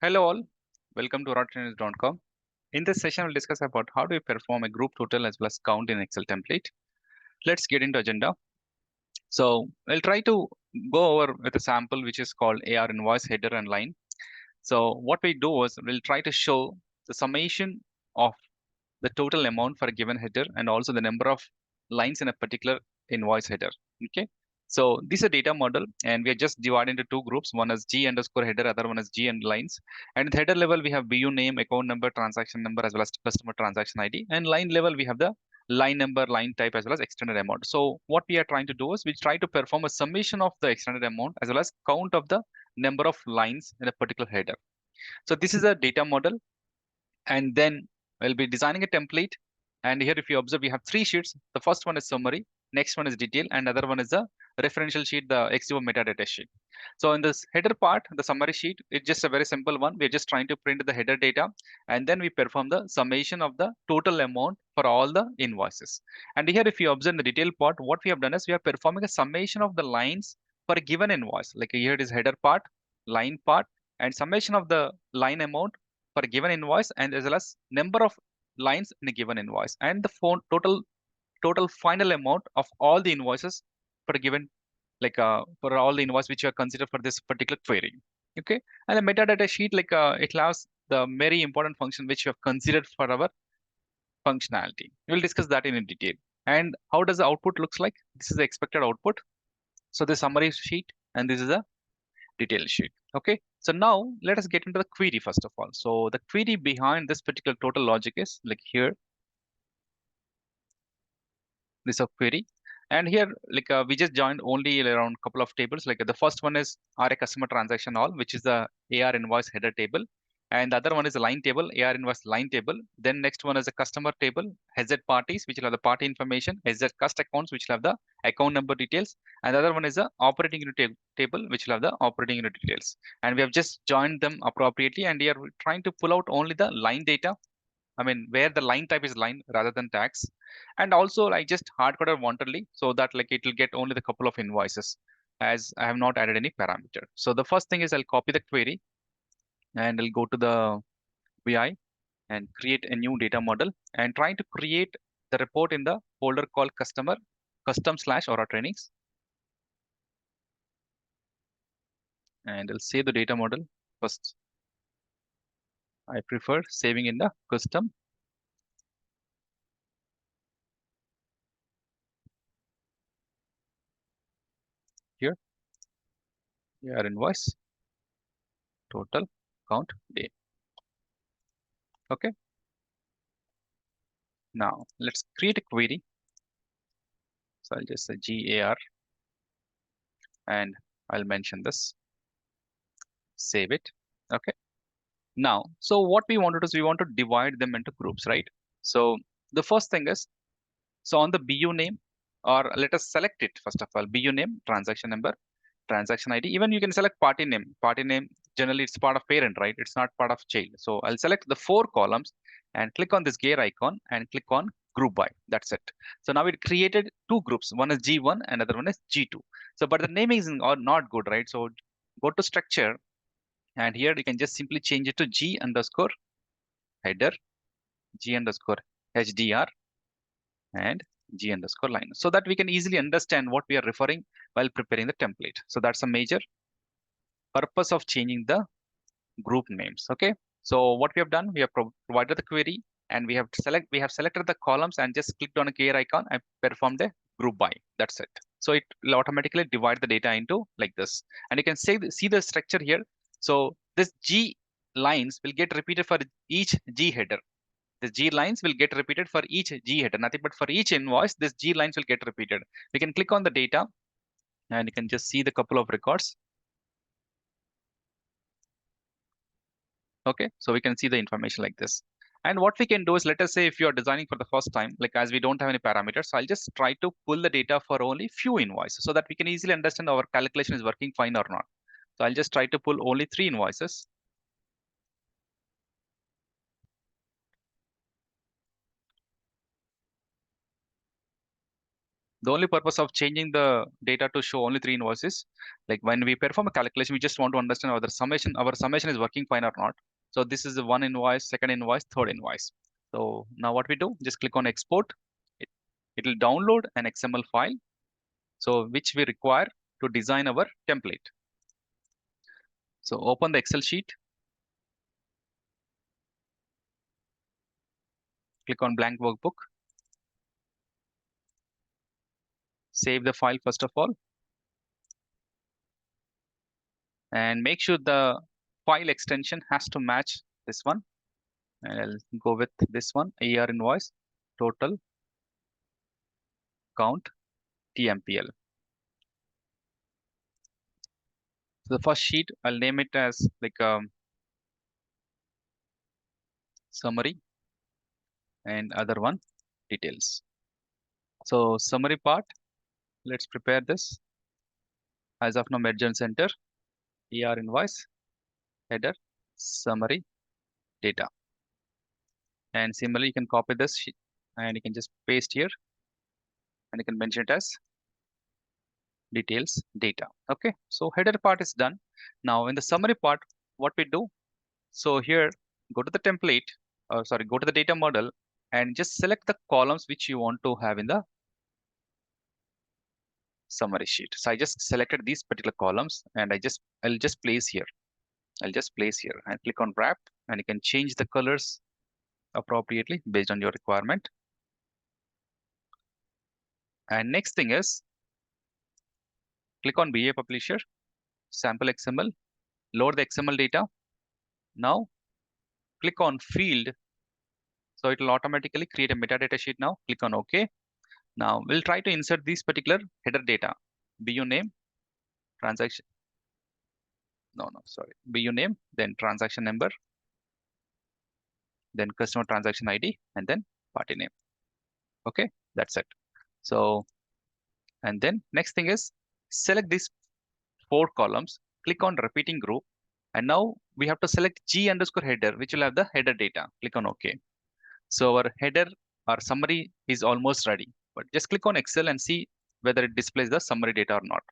Hello all, welcome to rotterdam.com. In this session, we'll discuss about how do we perform a group total as well as count in Excel template. Let's get into agenda. So I'll try to go over with a sample which is called AR invoice header and line. So what we do is we'll try to show the summation of the total amount for a given header and also the number of lines in a particular invoice header. Okay. So this is a data model and we are just divided into two groups. One is G underscore header, other one is G and lines. And at the header level, we have BU name, account number, transaction number, as well as customer transaction ID. And line level, we have the line number, line type, as well as extended amount. So what we are trying to do is we try to perform a summation of the extended amount as well as count of the number of lines in a particular header. So this is a data model, and then we'll be designing a template. And here, if you observe, we have three sheets. The first one is summary, next one is detail, and other one is the referential sheet, the XUO metadata sheet. So in this header part, the summary sheet, it's just a very simple one. We're just trying to print the header data, and then we perform the summation of the total amount for all the invoices. And here, if you observe the detail part, what we have done is we are performing a summation of the lines for a given invoice. Like here it is header part, line part, and summation of the line amount for a given invoice, and as well as number of lines in a given invoice, and the total final amount of all the invoices for a given, for all the invoice which you are considered for this particular query. Okay. And the metadata sheet, it allows the very important function which you have considered for our functionality. We'll discuss that in detail. And how does the output looks like? This is the expected output. So the summary sheet, and this is a detail sheet. Okay. So now let us get into the query first of all. So the query behind this particular total logic is like here, this a query. And here, we just joined only around couple of tables. Like the first one is RA customer transaction all, which is the AR invoice header table. And the other one is a line table, AR invoice line table. Then next one is a customer table, HZ parties, which will have the party information, HZ cust accounts, which will have the account number details. And the other one is a operating unit table, which will have the operating unit details. And we have just joined them appropriately. And we are trying to pull out only the line data. I mean, where the line type is line rather than tags. And also I just hard coded wantonly so that like it will get only the couple of invoices as I have not added any parameter. So the first thing is I'll copy the query and I'll go to the VI and create a new data model and try to create the report in the folder called customer custom slash aura trainings. And I'll save the data model first. I prefer saving in the custom. Here, AR invoice total count day. Okay. Now let's create a query. So I'll just say GAR and I'll mention this, save it. Okay. Now, so what we want to do is we want to divide them into groups, right? So the first thing is, so on the BU name, or let us select it first of all, BU name, transaction number, transaction ID. Even you can select party name. Party name, generally it's part of parent, right? It's not part of child. So I'll select the four columns and click on this gear icon and click on group by. That's it. So now it created two groups. One is G1 and another one is G2. So, but the naming is not good, right? So go to structure and here you can just simply change it to G underscore header, G underscore HDR, and G underscore line, so that we can easily understand what we are referring while preparing the template. So that's a major purpose of changing the group names. Okay. So what we have done, we have provided the query and we have selected the columns and just clicked on a gear icon and performed a group by. That's it. So it will automatically divide the data into like this. And you can see the structure here. So this G lines will get repeated for each G header. The G lines will get repeated for each G header, nothing but for each invoice, this G lines will get repeated. We can click on the data and you can just see the couple of records. Okay, so we can see the information like this. And what we can do is, let us say if you are designing for the first time, like as we don't have any parameters, so I'll just try to pull the data for only few invoices so that we can easily understand our calculation is working fine or not. So I'll just try to pull only 3 invoices. The only purpose of changing the data to show only 3 invoices, like when we perform a calculation, we just want to understand whether our summation is working fine or not. So this is the one invoice, second invoice, third invoice. So now what we do, just click on export. It, it will download an XML file, so which we require to design our template. So open the Excel sheet, click on blank workbook, save the file first of all, and make sure the file extension has to match this one. And I'll go with this one, ER invoice, total count TMPL. So the first sheet, I'll name it as like summary, and other one details. So summary part, let's prepare this. As of now, merge and center, ER invoice, header, summary, data. And similarly, you can copy this sheet and you can just paste here and you can mention it as details data. Okay, so header part is done. Now in the summary part, what we do, so here, go to the template, go to the data model and just select the columns which you want to have in the summary sheet. So I just selected these particular columns and I'll just place here. I'll just place here and click on wrap, and you can change the colors appropriately based on your requirement. And next thing is click on BA Publisher, sample XML, load the XML data. Now click on field. So it will automatically create a metadata sheet now. Click on OK. Now we'll try to insert this particular header data. BU name, transaction. No, sorry. BU name, then transaction number, then customer transaction ID, and then party name. Okay, that's it. So, and then next thing is select these 4 columns, click on repeating group, and now we have to select G underscore header, which will have the header data. Click on OK. So our header, our summary is almost ready, but just click on Excel and see whether it displays the summary data or not.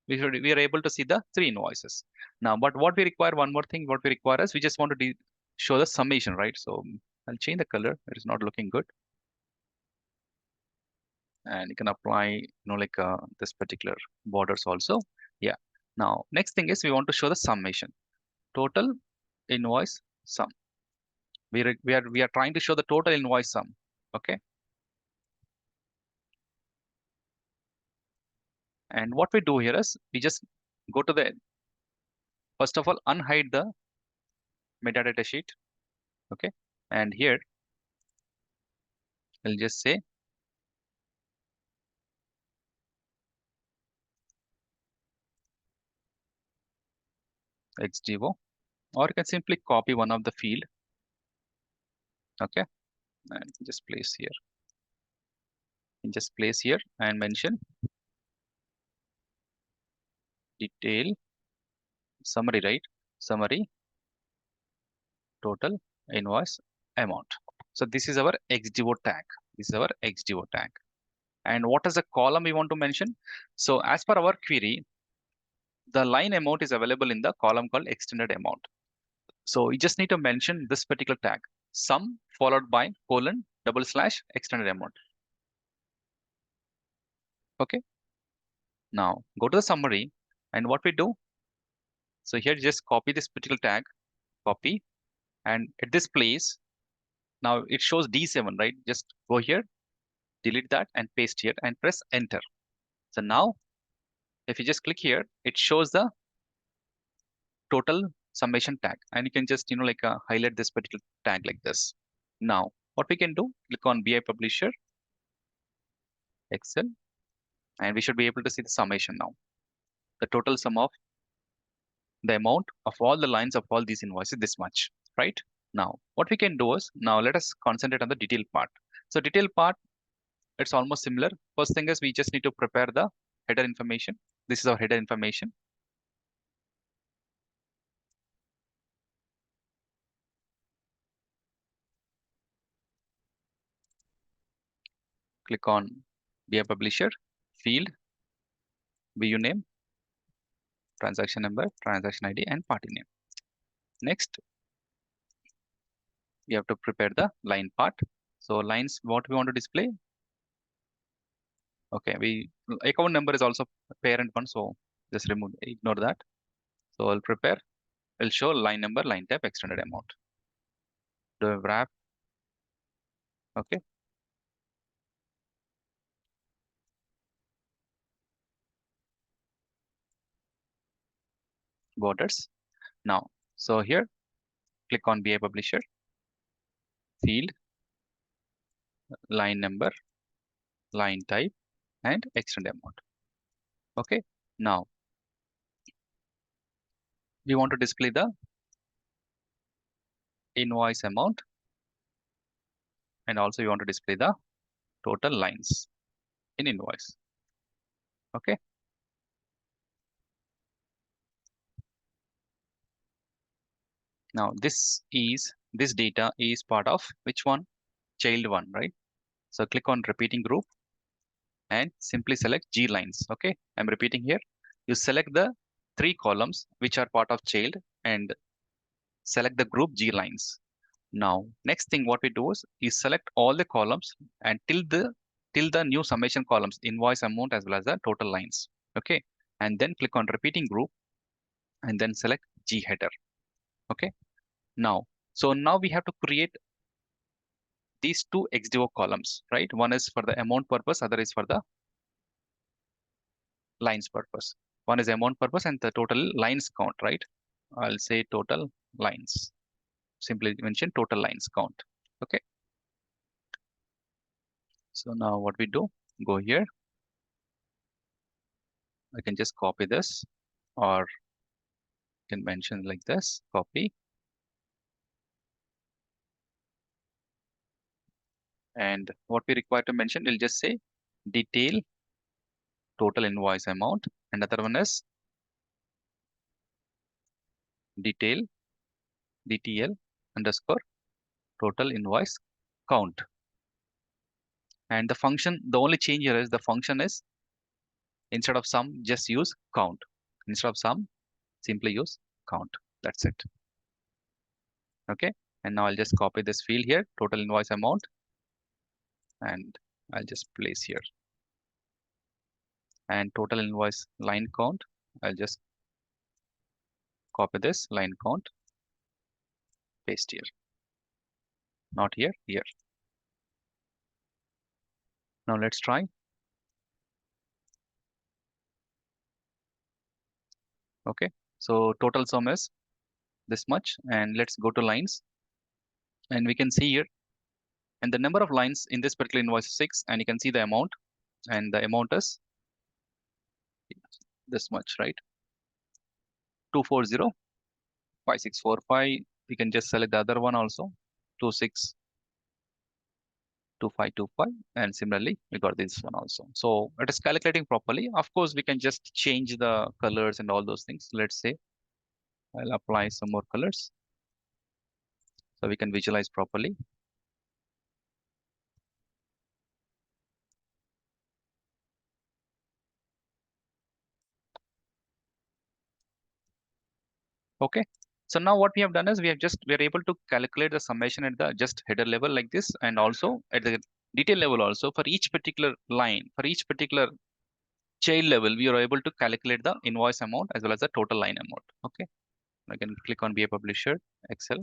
We are able to see the 3 invoices now. But what we require, one more thing, what we require is we just want to show the summation, right? So I'll change the color. It is not looking good, and you can apply, like this particular borders also. Yeah. Now next thing is we want to show the summation, total invoice sum. We are trying to show the total invoice sum. Okay. And what we do here is we just go to the, first of all, unhide the metadata sheet. Okay. And here I'll just say xdivo, or you can simply copy one of the field. Okay. And just place here. And just place here and mention detail summary, right? Summary total invoice amount. So this is our xdivo tag. This is our xdivo tag. And what is the column we want to mention? So as per our query, the line amount is available in the column called extended amount. So you just need to mention this particular tag, sum followed by colon / extended amount. Okay. Now go to the summary, and what we do, so here just copy this particular tag, copy, and at this place, now it shows D7, right? Just go here, delete that and paste here and press enter. So now if you just click here, it shows the total summation tag, and you can just, highlight this particular tag like this. Now what we can do, click on BI Publisher, Excel, and we should be able to see the summation now. The total sum of the amount of all the lines of all these invoices, this much, right? Now, what we can do is, now let us concentrate on the detail part. So detail part, it's almost similar. First thing is we just need to prepare the header information. This is our header information. Click on BI Publisher, field, BU name, transaction number, transaction ID, and party name. Next, we have to prepare the line part. So lines, what we want to display. Okay, account number is also parent one, so just ignore that. So I'll prepare. I'll show line number, line type, extended amount. Do a wrap. Okay. Borders. Now, so here, click on BI Publisher, field, line number, line type, and extended amount. Okay. Now, we want to display the invoice amount, and also you want to display the total lines in invoice. Okay. Now, this data is part of which one? Child one, right? So click on repeating group and simply select G lines. Okay, I'm repeating here. You select the 3 columns which are part of child and select the group G lines. Now, next thing what we do is select all the columns and till the new summation columns, invoice amount as well as the total lines. Okay, and then click on repeating group and then select G header. Okay, now we have to create these 2 XDO columns, right? One is for the amount purpose, other is for the lines purpose. One is amount purpose and the total lines count, right? I'll say total lines. Simply mention total lines count. Okay. So now what we do, go here. I can just copy this or can mention like this, copy. And what we require to mention, we'll just say detail total invoice amount. And other one is detail DTL underscore total invoice count. And the function, the only change here is the function is instead of sum, just use count. Instead of sum, simply use count. That's it. Okay. And now I'll just copy this field here, total invoice amount, and I'll just place here. And total invoice line count, I'll just copy this line count, paste here. Not here, here. Now let's try. Okay. So total sum is this much, and let's go to lines. And we can see here, and the number of lines in this particular invoice is 6, and you can see the amount, and the amount is this much, right? 2405645. We can just select the other one also, 262525, and similarly we got this one also. So it is calculating properly. Of course, we can just change the colors and all those things. Let's say I'll apply some more colors so we can visualize properly. Okay. So now what we have done is we are able to calculate the summation at the just header level like this, and also at the detail level also for each particular line, for each particular child level, we are able to calculate the invoice amount as well as the total line amount. Okay. I can click on BA Publisher, Excel,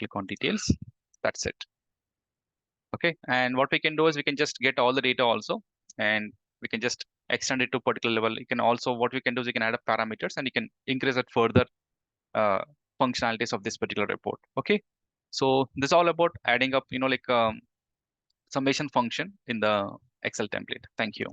click on details. That's it. Okay. And what we can do is we can just get all the data also, and we can just extend it to particular level. You can also, what we can do is we can add up parameters and you can increase it further functionalities of this particular report. Okay. So this is all about adding up, like summation function in the Excel template. Thank you.